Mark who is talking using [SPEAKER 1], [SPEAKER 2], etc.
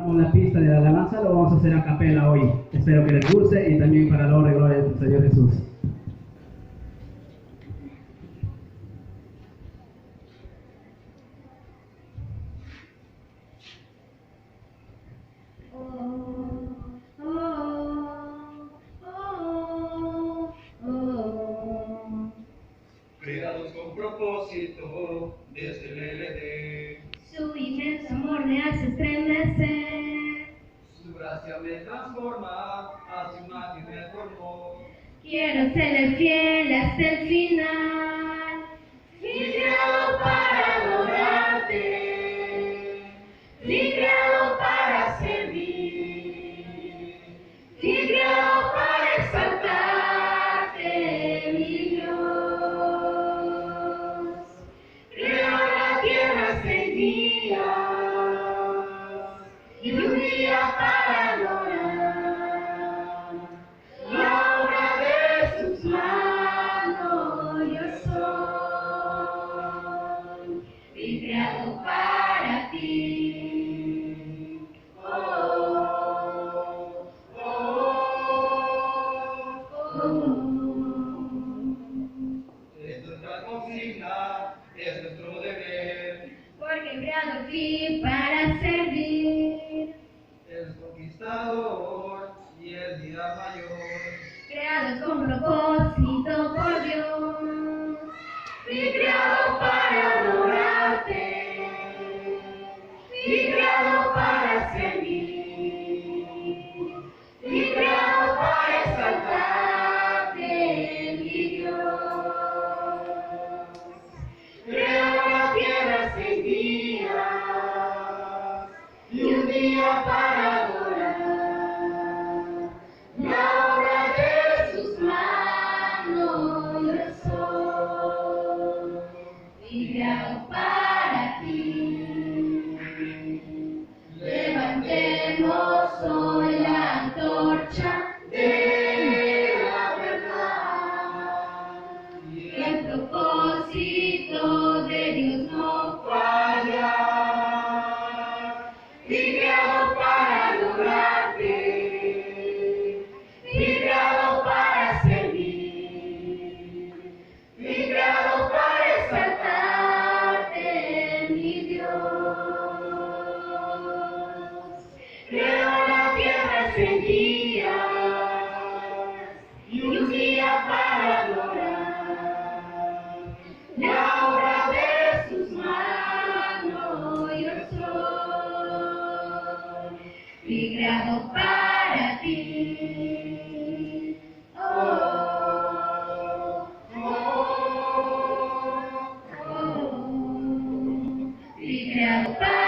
[SPEAKER 1] una pista de la alabanza, lo vamos a hacer a capela hoy. Espero que les guste y también para la honra y gloria del Señor Jesús.
[SPEAKER 2] Creados con propósito desde el LD,
[SPEAKER 3] Su inmenso amor me hace estremecer.
[SPEAKER 2] su gracia me transforma, a su imagen me formó.
[SPEAKER 3] Quiero ser fiel hasta el final. Fui creado para adorarte, fui creado para servir, fui creado para exaltarte, mi Dios. Creo la tierra 6 días y un día para adorar la obra de sus manos. Yo soy, fui creado para ti. Oh, oh, oh, oh.
[SPEAKER 2] Es nuestra consigna, es nuestro deber,
[SPEAKER 3] Porque creado fui para servir,
[SPEAKER 2] el conquistador y el día mayor.
[SPEAKER 3] creados con propósito por Dios. Fui creado para adorarte, fui creado para servir, fui creado para exaltarte, mi Dios. Creo la tierra 6 días y un día para adorar la obra de sus manos. Yo soy, fui creado para ti. Levantemos hoy la antorcha de la verdad, y el propósito de Dios no falla. Fui creado para adorarte, fui creado para servir, fui creado para exaltarte, mi Dios. Creo la tierra 6 días y un día para adorar la obra de sus manos. Yo soy, fui creado para ti. Oh, oh, oh, oh. Fui creado para